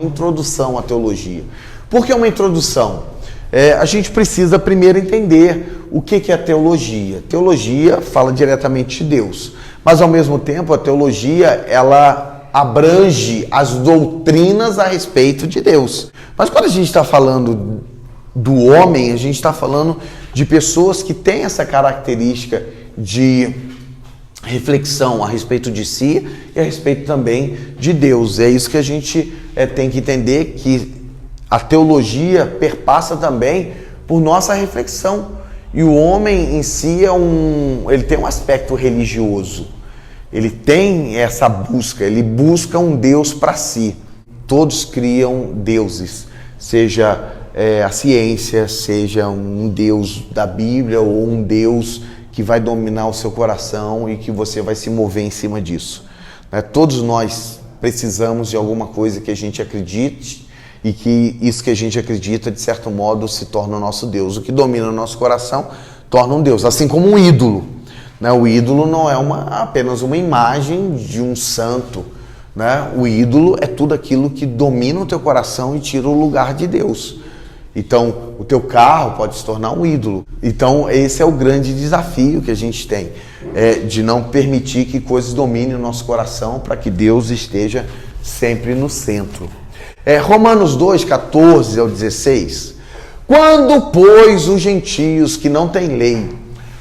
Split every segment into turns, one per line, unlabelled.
Introdução à teologia. Por que uma introdução? A gente precisa primeiro entender o que é teologia. Teologia fala diretamente de Deus, mas ao mesmo tempo a teologia ela abrange as doutrinas a respeito de Deus. Mas quando a gente está falando do homem, a gente está falando de pessoas que têm essa característica de reflexão a respeito de si e a respeito também de Deus. É isso que a gente tem que entender, que a teologia perpassa também por nossa reflexão. E o homem em si ele tem um aspecto religioso. Ele tem essa busca, ele busca um Deus para si. Todos criam deuses, seja a ciência, seja um Deus da Bíblia ou um Deus que vai dominar o seu coração e que você vai se mover em cima disso. Todos nós precisamos de alguma coisa que a gente acredite e que isso que a gente acredita, de certo modo, se torna o nosso Deus. O que domina o nosso coração torna um Deus, assim como um ídolo. O ídolo não é apenas uma imagem de um santo. O ídolo é tudo aquilo que domina o teu coração e tira o lugar de Deus. Então, o teu carro pode se tornar um ídolo. Então, esse é o grande desafio que a gente tem, de não permitir que coisas dominem o nosso coração para que Deus esteja sempre no centro. Romanos 2, 14 ao 16. Quando, pois, os gentios que não têm lei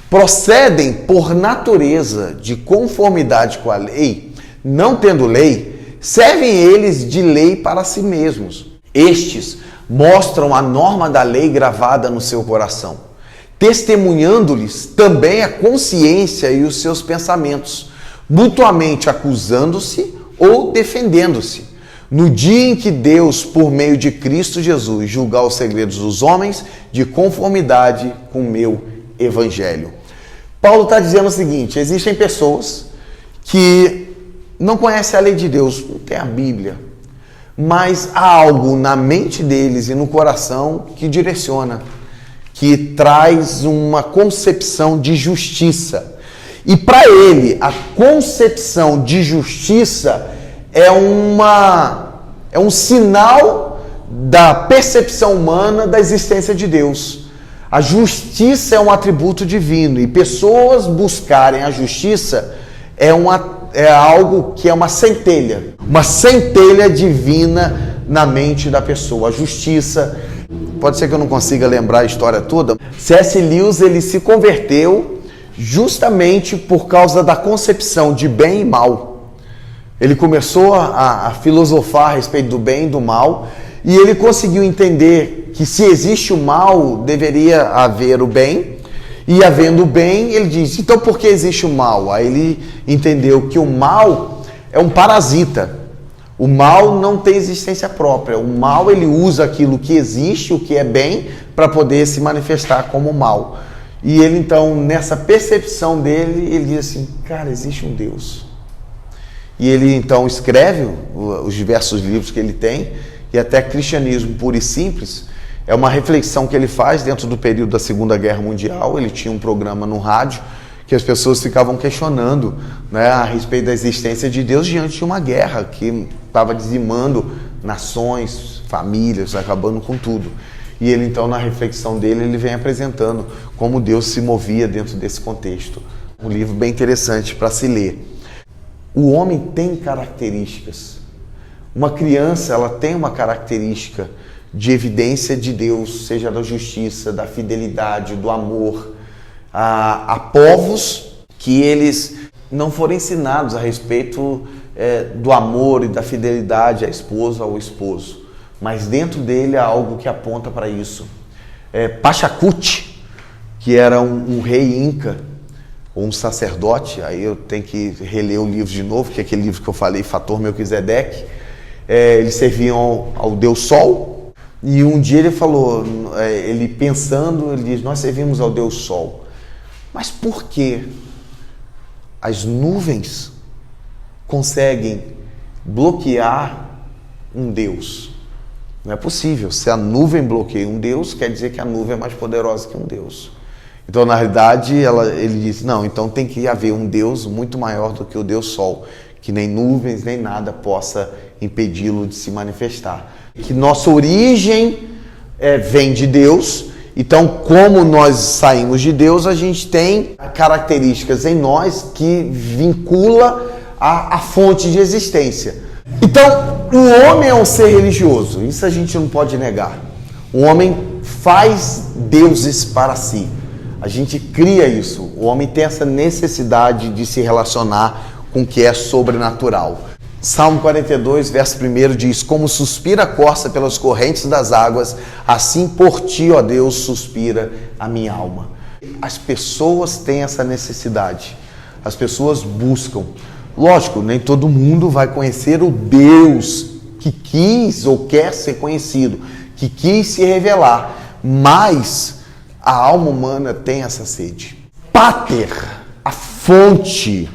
procedem por natureza de conformidade com a lei, não tendo lei, servem eles de lei para si mesmos. Estes mostram a norma da lei gravada no seu coração, testemunhando-lhes também a consciência e os seus pensamentos, mutuamente acusando-se ou defendendo-se, no dia em que Deus, por meio de Cristo Jesus, julgar os segredos dos homens de conformidade com o meu evangelho. Paulo está dizendo o seguinte: existem pessoas que não conhecem a lei de Deus, não tem a Bíblia, mas há algo na mente deles e no coração que direciona, que traz uma concepção de justiça. E para ele, a concepção de justiça é um sinal da percepção humana da existência de Deus. A justiça é um atributo divino, e pessoas buscarem a justiça é algo que é uma centelha divina na mente da pessoa. A justiça, pode ser que eu não consiga lembrar a história toda. C.S. Lewis, ele se converteu justamente por causa da concepção de bem e mal. Ele começou a filosofar a respeito do bem e do mal, e ele conseguiu entender que se existe o mal, deveria haver o bem. E havendo o bem, ele diz, então por que existe o mal? Aí ele entendeu que o mal é um parasita. O mal não tem existência própria. O mal, ele usa aquilo que existe, o que é bem, para poder se manifestar como mal. E ele então, nessa percepção dele, ele diz assim, cara, existe um Deus. E ele então escreve os diversos livros que ele tem, e até Cristianismo Puro e Simples, é uma reflexão que ele faz dentro do período da Segunda Guerra Mundial. Ele tinha um programa no rádio que as pessoas ficavam questionando, a respeito da existência de Deus diante de uma guerra que estava dizimando nações, famílias, acabando com tudo. E ele então, na reflexão dele, ele vem apresentando como Deus se movia dentro desse contexto. Um livro bem interessante para se ler. O homem tem características. Uma criança, ela tem uma característica de evidência de Deus, seja da justiça, da fidelidade, do amor. Há povos que eles não foram ensinados a respeito do amor e da fidelidade à esposa ou ao esposo, mas dentro dele há algo que aponta para isso. Pachacuti, que era um rei inca, ou um sacerdote, aí eu tenho que reler o livro de novo, que é aquele livro que eu falei, Fator Melquisedeque. Eles serviam ao Deus Sol. E um dia ele falou, ele pensando, ele diz, nós servimos ao Deus Sol. Mas por que as nuvens conseguem bloquear um Deus? Não é possível. Se a nuvem bloqueia um Deus, quer dizer que a nuvem é mais poderosa que um Deus. Então, na realidade, ele diz, não, então tem que haver um Deus muito maior do que o Deus Sol, que nem nuvens, nem nada possa impedi-lo de se manifestar. Que nossa origem vem de Deus, então como nós saímos de Deus, a gente tem características em nós que vincula a fonte de existência. Então, o homem é um ser religioso, isso a gente não pode negar. O homem faz deuses para si. A gente cria isso. O homem tem essa necessidade de se relacionar com o que é sobrenatural. Salmo 42, verso 1 diz: como suspira a corça pelas correntes das águas, assim por ti, ó Deus, suspira a minha alma. As pessoas têm essa necessidade. As pessoas buscam. Lógico, nem todo mundo vai conhecer o Deus que quis ou quer ser conhecido, que quis se revelar, mas a alma humana tem essa sede. Pater, a fonte,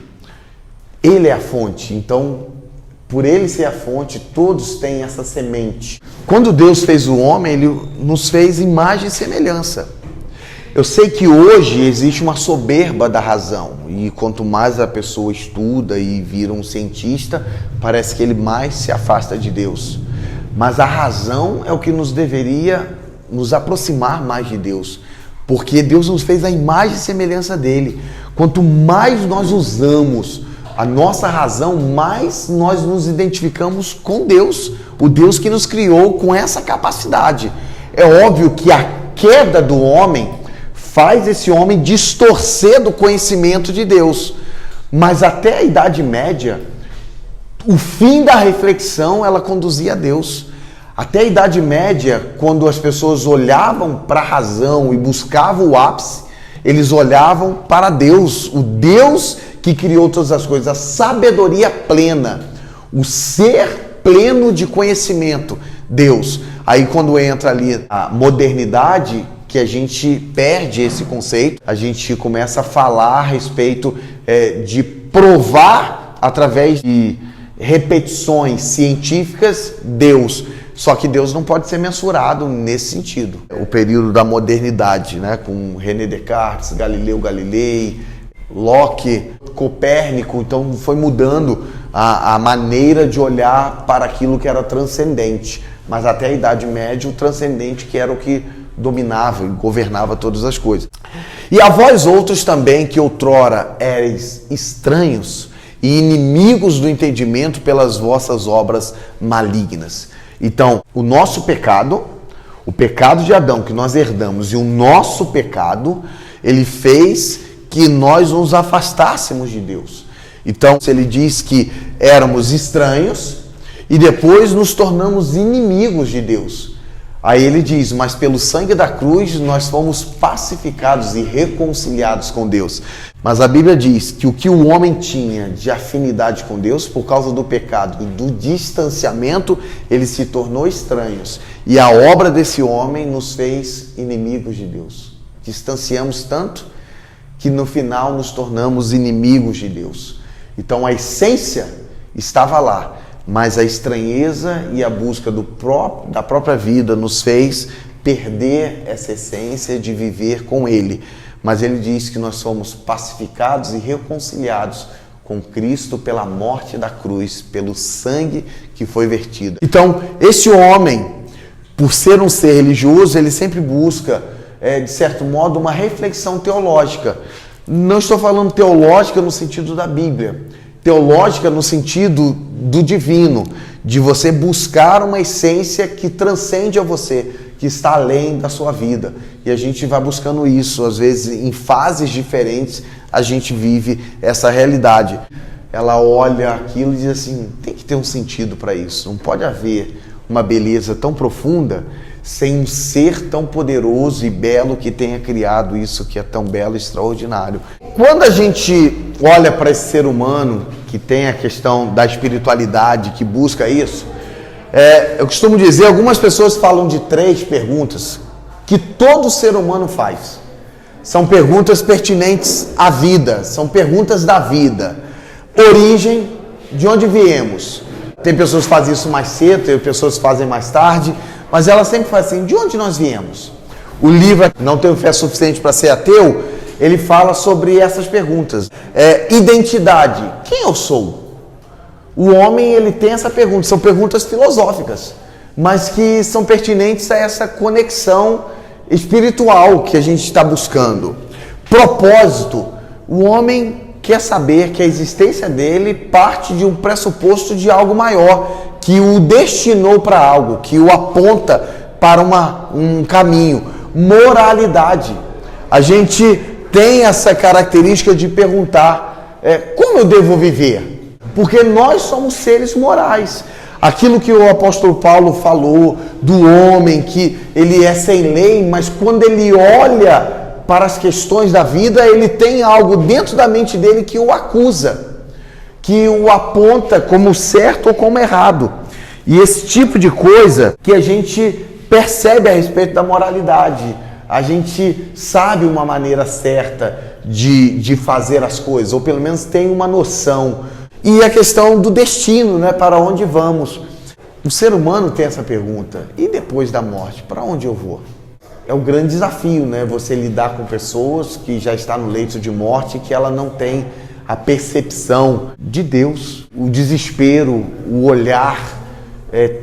ele é a fonte, então por ele ser a fonte, todos têm essa semente. Quando Deus fez o homem, ele nos fez imagem e semelhança. Eu sei que hoje existe uma soberba da razão, e quanto mais a pessoa estuda e vira um cientista, parece que ele mais se afasta de Deus. Mas a razão é o que nos deveria nos aproximar mais de Deus, porque Deus nos fez a imagem e semelhança dele. Quanto mais nós usamos a nossa razão, mais nós nos identificamos com Deus, o Deus que nos criou com essa capacidade. É óbvio que a queda do homem faz esse homem distorcer do conhecimento de Deus, mas até a Idade Média, o fim da reflexão, ela conduzia a Deus. Até a Idade Média, quando as pessoas olhavam para a razão e buscavam o ápice, eles olhavam para Deus, o Deus que criou todas as coisas, a sabedoria plena, o ser pleno de conhecimento, Deus. Aí quando entra ali a modernidade, que a gente perde esse conceito, a gente começa a falar a respeito de provar através de repetições científicas Deus. Só que Deus não pode ser mensurado nesse sentido. O período da modernidade, né, com René Descartes, Galileu Galilei, Locke, Copérnico, então foi mudando a maneira de olhar para aquilo que era transcendente. Mas até a Idade Média, o transcendente que era o que dominava e governava todas as coisas. E a vós outros também, que outrora éreis estranhos e inimigos do entendimento pelas vossas obras malignas. Então, o nosso pecado, o pecado de Adão que nós herdamos e o nosso pecado, ele fez que nós nos afastássemos de Deus. Então, ele diz que éramos estranhos e depois nos tornamos inimigos de Deus. Aí ele diz, mas pelo sangue da cruz nós fomos pacificados e reconciliados com Deus. Mas a Bíblia diz que o que o homem tinha de afinidade com Deus, por causa do pecado e do distanciamento, ele se tornou estranhos. E a obra desse homem nos fez inimigos de Deus. Distanciamos tanto que no final nos tornamos inimigos de Deus. Então a essência estava lá. Mas a estranheza e a busca da própria vida nos fez perder essa essência de viver com Ele. Mas Ele diz que nós somos pacificados e reconciliados com Cristo pela morte da cruz, pelo sangue que foi vertido. Então, esse homem, por ser um ser religioso, ele sempre busca, de certo modo, uma reflexão teológica. Não estou falando teológica no sentido da Bíblia. Teológica no sentido do divino, de você buscar uma essência que transcende a você, que está além da sua vida. E a gente vai buscando isso, às vezes em fases diferentes a gente vive essa realidade. Ela olha aquilo e diz assim, tem que ter um sentido para isso, não pode haver uma beleza tão profunda sem um ser tão poderoso e belo que tenha criado isso que é tão belo e extraordinário. Quando a gente olha para esse ser humano que tem a questão da espiritualidade, que busca isso, eu costumo dizer, algumas pessoas falam de 3 perguntas que todo ser humano faz. São perguntas pertinentes à vida, são perguntas da vida. Origem, de onde viemos? Tem pessoas que fazem isso mais cedo, tem pessoas que fazem mais tarde, mas ela sempre faz assim, de onde nós viemos? O livro Não Tenho Fé Suficiente para Ser Ateu, ele fala sobre essas perguntas. Identidade, quem eu sou? O homem, ele tem essa pergunta, são perguntas filosóficas, mas que são pertinentes a essa conexão espiritual que a gente está buscando. Propósito, o homem quer saber que a existência dele parte de um pressuposto de algo maior, que o destinou para algo, que o aponta para um caminho. Moralidade. A gente tem essa característica de perguntar, como eu devo viver? Porque nós somos seres morais. Aquilo que o apóstolo Paulo falou do homem, que ele é sem lei, mas quando ele olha para as questões da vida, ele tem algo dentro da mente dele que o acusa, que o aponta como certo ou como errado. E esse tipo de coisa que a gente percebe a respeito da moralidade. A gente sabe uma maneira certa de fazer as coisas, ou pelo menos tem uma noção. E a questão do destino, né? Para onde vamos? O ser humano tem essa pergunta. E depois da morte, para onde eu vou? É um grande desafio, né? Você lidar com pessoas que já estão no leito de morte, que ela não tem a percepção de Deus, o desespero, o olhar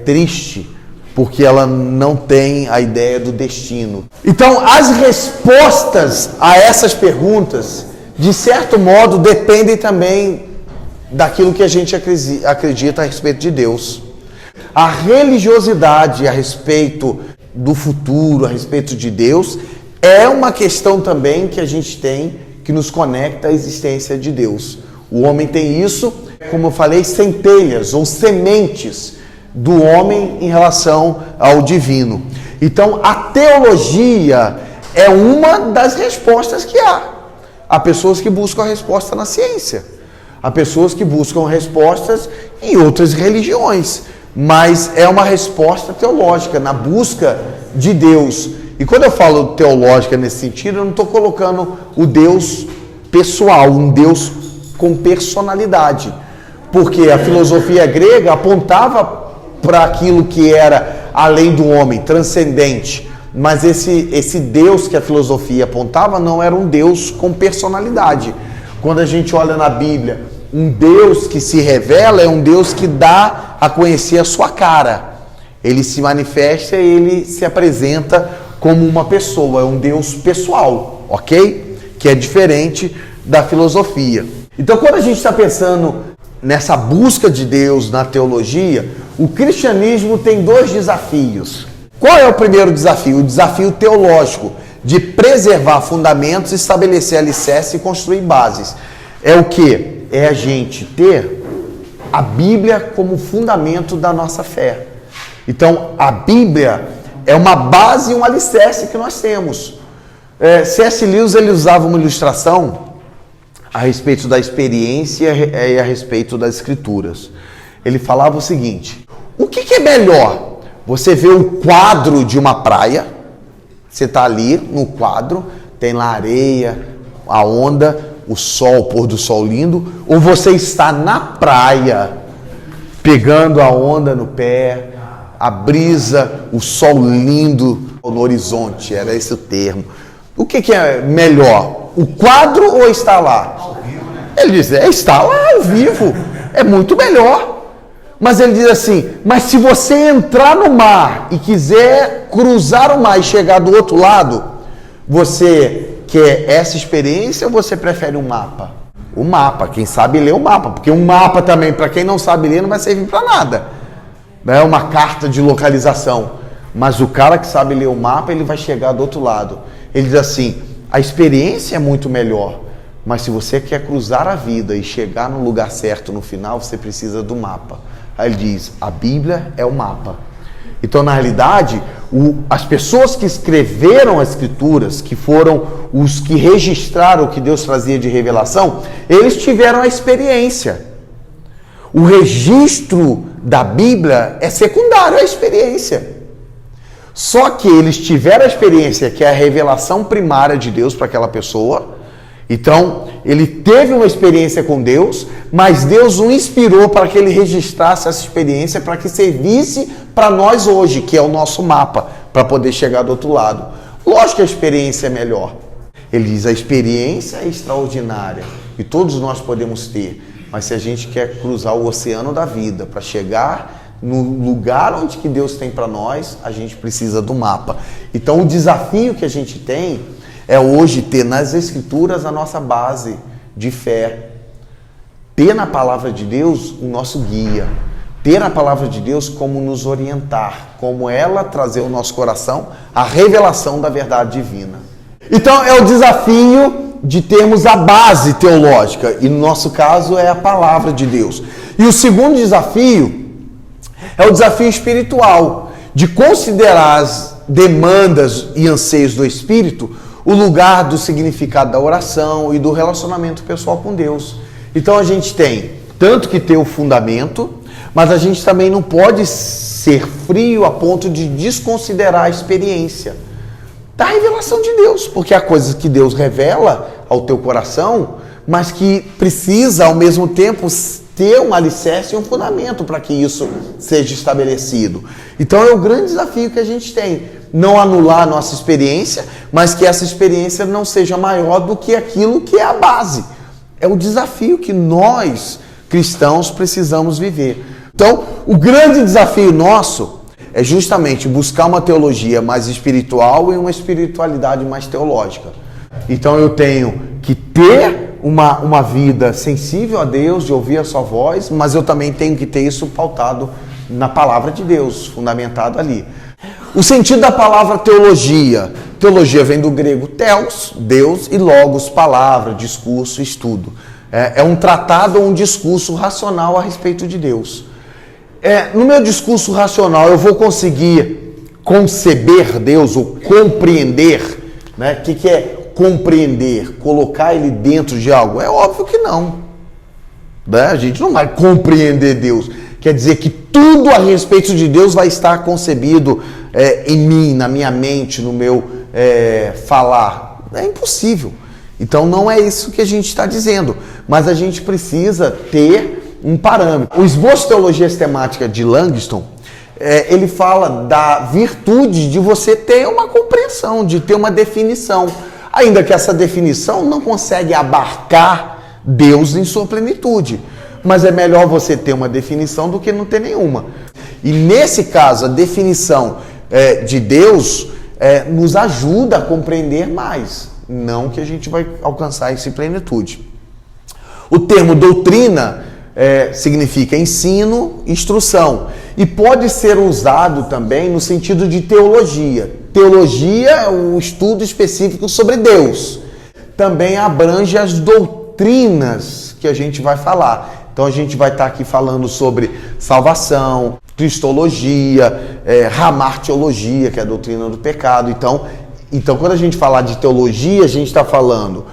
triste, porque ela não tem a ideia do destino. Então, as respostas a essas perguntas, de certo modo, dependem também daquilo que a gente acredita a respeito de Deus. A religiosidade a respeito do futuro, a respeito de Deus, é uma questão também que a gente tem, que nos conecta à existência de Deus. O homem tem isso, como eu falei, centelhas ou sementes do homem em relação ao divino. Então, a teologia é uma das respostas que há. Há pessoas que buscam a resposta na ciência. Há pessoas que buscam respostas em outras religiões. Mas é uma resposta teológica, na busca de Deus. E quando eu falo teológica nesse sentido, eu não estou colocando o Deus pessoal, um Deus com personalidade. Porque a filosofia grega apontava para aquilo que era além do homem, transcendente. Mas esse Deus que a filosofia apontava não era um Deus com personalidade. Quando a gente olha na Bíblia, um Deus que se revela é um Deus que dá a conhecer a sua cara. Ele se manifesta e ele se apresenta como uma pessoa, é um Deus pessoal, ok? Que é diferente da filosofia. Então, quando a gente está pensando nessa busca de Deus na teologia, o cristianismo tem dois desafios. Qual é o primeiro desafio? O desafio teológico, de preservar fundamentos, estabelecer alicerce e construir bases. É o quê? É a gente ter a Bíblia como fundamento da nossa fé. Então, a Bíblia é uma base e um alicerce que nós temos. C.S. Lewis, ele usava uma ilustração a respeito da experiência e a respeito das escrituras. Ele falava o seguinte: o que é melhor? Você vê um quadro de uma praia, você está ali no quadro, tem lá a areia, a onda, o sol, o pôr do sol lindo, ou você está na praia, pegando a onda no pé, a brisa, o sol lindo no horizonte, era esse o termo. O que é melhor? O quadro ou estar lá? Ele diz, estar lá ao vivo, é muito melhor. Mas ele diz assim, mas se você entrar no mar e quiser cruzar o mar e chegar do outro lado, você quer essa experiência ou você prefere um mapa? O mapa, quem sabe ler o mapa, porque um mapa também, para quem não sabe ler, não vai servir para nada. É uma carta de localização. Mas o cara que sabe ler o mapa, ele vai chegar do outro lado. Ele diz assim, a experiência é muito melhor, mas se você quer cruzar a vida e chegar no lugar certo no final, você precisa do mapa. Aí ele diz, a Bíblia é o mapa. Então, na realidade, as pessoas que escreveram as Escrituras, que foram os que registraram o que Deus trazia de revelação, eles tiveram a experiência. O registro da Bíblia é secundário à experiência. Só que eles tiveram a experiência, que é a revelação primária de Deus para aquela pessoa. Então, ele teve uma experiência com Deus, mas Deus o inspirou para que ele registrasse essa experiência, para que servisse para nós hoje, que é o nosso mapa, para poder chegar do outro lado. Lógico que a experiência é melhor. Ele diz, a experiência é extraordinária e todos nós podemos ter. Mas se a gente quer cruzar o oceano da vida para chegar no lugar onde que Deus tem para nós, a gente precisa do mapa. Então o desafio que a gente tem é hoje ter nas Escrituras a nossa base de fé, ter na palavra de Deus o nosso guia, ter a palavra de Deus como nos orientar, como ela trazer ao nosso coração a revelação da verdade divina. Então é o desafio de termos a base teológica, e no nosso caso é a palavra de Deus. E o segundo desafio é o desafio espiritual, de considerar as demandas e anseios do Espírito, o lugar do significado da oração e do relacionamento pessoal com Deus. Então a gente tem tanto que ter o fundamento, mas a gente também não pode ser frio a ponto de desconsiderar a experiência da revelação de Deus, porque há coisas que Deus revela ao teu coração, mas que precisa ao mesmo tempo ter um alicerce e um fundamento para que isso seja estabelecido. Então é o grande desafio que a gente tem, não anular a nossa experiência, mas que essa experiência não seja maior do que aquilo que é a base. É o desafio que nós, cristãos, precisamos viver. Então, o grande desafio nosso é justamente buscar uma teologia mais espiritual e uma espiritualidade mais teológica. Então eu tenho que ter uma vida sensível a Deus, de ouvir a sua voz, mas eu também tenho que ter isso pautado na palavra de Deus, fundamentado ali. O sentido da palavra teologia. Teologia vem do grego theos, Deus, e logos, palavra, discurso, estudo. É um tratado ou um discurso racional a respeito de Deus. No meu discurso racional eu vou conseguir conceber Deus ou compreender, né? O que é compreender? Colocar ele dentro de algo? É óbvio que não, né? A gente não vai compreender Deus. Quer dizer que tudo a respeito de Deus vai estar concebido em mim, na minha mente, no meu falar. É impossível. Então não é isso que a gente está dizendo, mas a gente precisa ter um parâmetro. O esboço de teologia sistemática de Langston, ele fala da virtude de você ter uma compreensão, de ter uma definição, ainda que essa definição não consegue abarcar Deus em sua plenitude, mas é melhor você ter uma definição do que não ter nenhuma. E nesse caso, a definição de Deus nos ajuda a compreender mais, não que a gente vai alcançar essa plenitude. O termo doutrina significa ensino, instrução, e pode ser usado também no sentido de teologia. Teologia é um estudo específico sobre Deus. Também abrange as doutrinas que a gente vai falar. Então a gente vai estar aqui falando sobre salvação, cristologia, hamartiologia, que é a doutrina do pecado. Então quando a gente falar de teologia, a gente está falando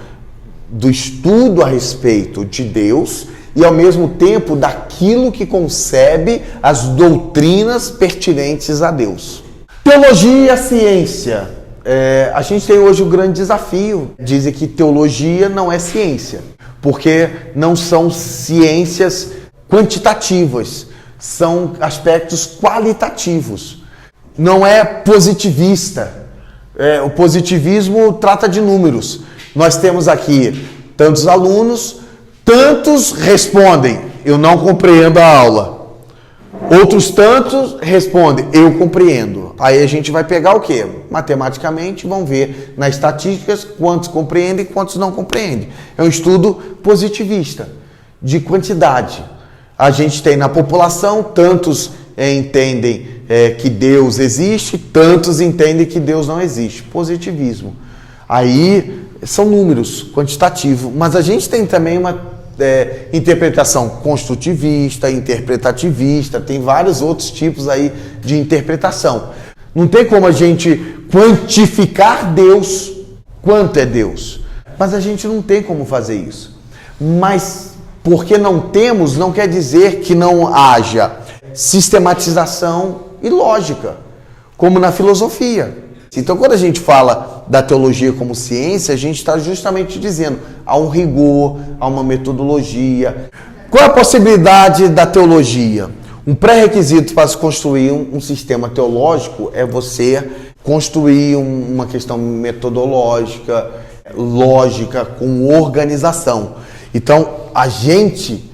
do estudo a respeito de Deus e ao mesmo tempo daquilo que concebe as doutrinas pertinentes a Deus. Teologia e a ciência. A gente tem hoje um grande desafio. Dizem que teologia não é ciência, porque não são ciências quantitativas, são aspectos qualitativos. Não é positivista. O positivismo trata de números. Nós temos aqui tantos alunos, tantos respondem, eu não compreendo a aula. Outros tantos respondem, eu compreendo. Aí a gente vai pegar o quê? Matematicamente, vão ver nas estatísticas quantos compreendem e quantos não compreendem. É um estudo positivista, de quantidade. A gente tem na população, tantos entendem que Deus existe, tantos entendem que Deus não existe. Positivismo. Aí são números quantitativos, mas a gente tem também uma interpretação construtivista, interpretativista, tem vários outros tipos aí de interpretação. Não tem como a gente quantificar Deus, quanto é Deus, mas a gente não tem como fazer isso. Mas porque não temos, não quer dizer que não haja sistematização e lógica, como na filosofia. Então, quando a gente fala da teologia como ciência, a gente está justamente dizendo há um rigor, há uma metodologia. Qual é a possibilidade da teologia? Um pré-requisito para se construir um sistema teológico é você construir uma questão metodológica, lógica, com organização. Então, a gente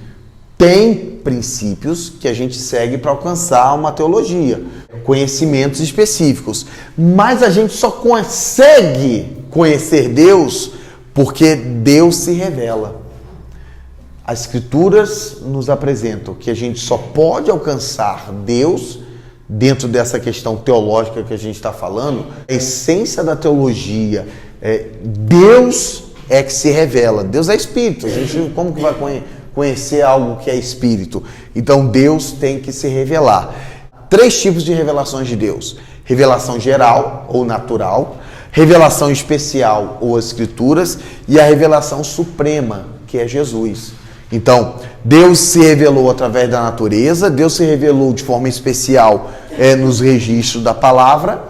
Tem princípios que a gente segue para alcançar uma teologia, conhecimentos específicos, mas a gente só consegue conhecer Deus porque Deus se revela. As Escrituras nos apresentam que a gente só pode alcançar Deus dentro dessa questão teológica que a gente está falando. A essência da teologia é Deus é que se revela. Deus é Espírito. A gente como que vai conhecer algo que é Espírito? Então Deus tem que se revelar. 3 tipos de revelações de Deus: revelação geral ou natural, revelação especial ou as Escrituras, e a revelação suprema, que é Jesus. Então, Deus se revelou através da natureza, Deus se revelou de forma especial nos registros da palavra,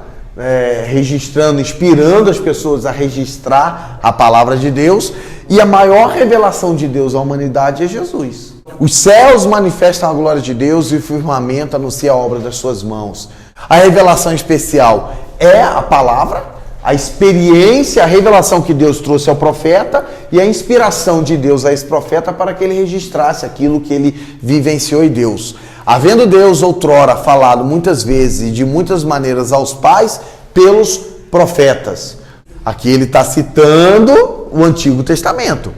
registrando, inspirando as pessoas a registrar a palavra de Deus, e a maior revelação de Deus à humanidade é Jesus. Os céus manifestam a glória de Deus e o firmamento anuncia a obra das suas mãos. A revelação especial é a palavra, a experiência, a revelação que Deus trouxe ao profeta e a inspiração de Deus a esse profeta para que ele registrasse aquilo que ele vivenciou em Deus. Havendo Deus outrora falado muitas vezes e de muitas maneiras aos pais pelos profetas. Aqui ele está citando o Antigo Testamento.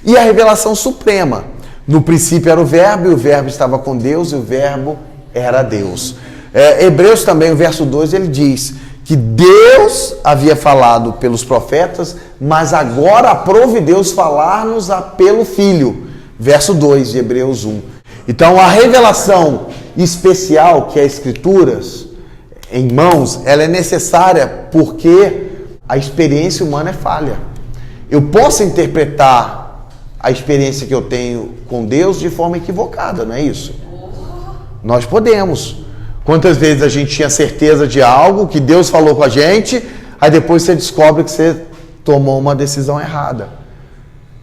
E a revelação suprema. No princípio era o Verbo, e o Verbo estava com Deus, e o Verbo era Deus. Hebreus também, o verso 2, ele diz que Deus havia falado pelos profetas, mas agora aprove Deus falar-nos pelo Filho. Verso 2 de Hebreus 1. Então a revelação especial, que é as Escrituras em mãos, ela é necessária porque a experiência humana é falha. Eu posso interpretar a experiência que eu tenho com Deus de forma equivocada, não é isso? Nós podemos. Quantas vezes a gente tinha certeza de algo que Deus falou com a gente, aí depois você descobre que você tomou uma decisão errada.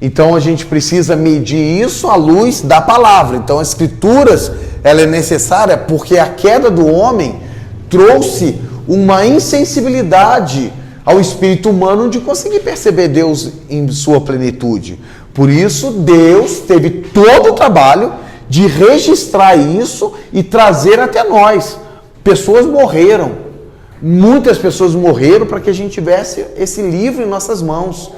Então a gente precisa medir isso à luz da palavra. Então as Escrituras, ela é necessária porque a queda do homem trouxe uma insensibilidade ao espírito humano de conseguir perceber Deus em sua plenitude. Por isso Deus teve todo o trabalho de registrar isso e trazer até nós. Pessoas morreram, muitas pessoas morreram para que a gente tivesse esse livro em nossas mãos.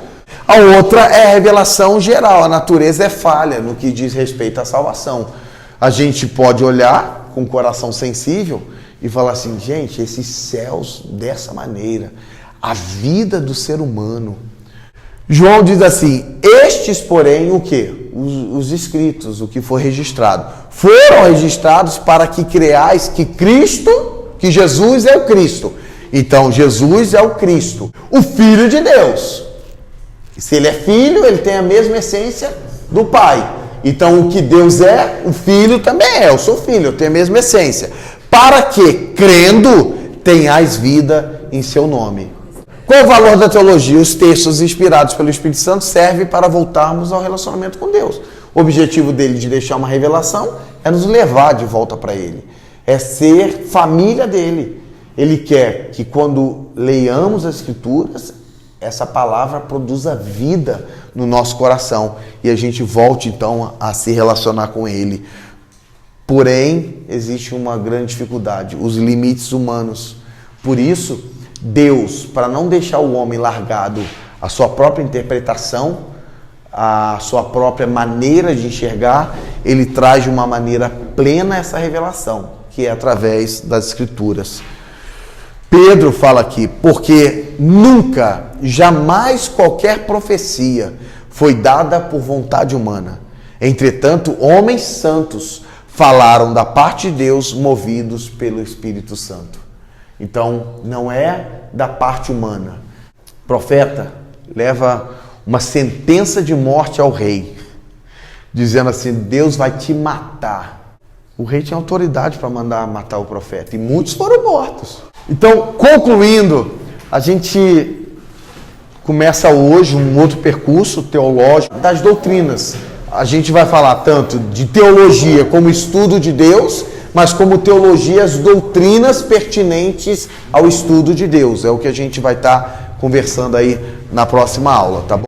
A outra é a revelação geral, a natureza é falha no que diz respeito à salvação. A gente pode olhar com o coração sensível e falar assim, gente, esses céus dessa maneira, a vida do ser humano. João diz assim, estes, porém, o quê? Os escritos, o que foi registrado. Foram registrados para que creais que que Jesus é o Cristo. Então, Jesus é o Cristo, o Filho de Deus. Se ele é filho, ele tem a mesma essência do Pai. Então, o que Deus é, o Filho também é. Eu sou filho, eu tenho a mesma essência. Para que, crendo, tenhais vida em seu nome. Qual é o valor da teologia? Os textos inspirados pelo Espírito Santo servem para voltarmos ao relacionamento com Deus. O objetivo dele de deixar uma revelação é nos levar de volta para ele. É ser família dele. Ele quer que quando leiamos as Escrituras, essa palavra produza vida no nosso coração e a gente volte então a se relacionar com ele. Porém, existe uma grande dificuldade, os limites humanos. Por isso, Deus, para não deixar o homem largado à sua própria interpretação, à sua própria maneira de enxergar, ele traz de uma maneira plena essa revelação, que é através das Escrituras. Pedro fala aqui, porque nunca, jamais qualquer profecia foi dada por vontade humana. Entretanto, homens santos falaram da parte de Deus, movidos pelo Espírito Santo. Então, não é da parte humana. O profeta leva uma sentença de morte ao rei, dizendo assim, Deus vai te matar. O rei tinha autoridade para mandar matar o profeta, e muitos foram mortos. Então, concluindo, a gente começa hoje um outro percurso teológico das doutrinas. A gente vai falar tanto de teologia como estudo de Deus, mas como teologia, as doutrinas pertinentes ao estudo de Deus. É o que a gente vai estar conversando aí na próxima aula, tá bom?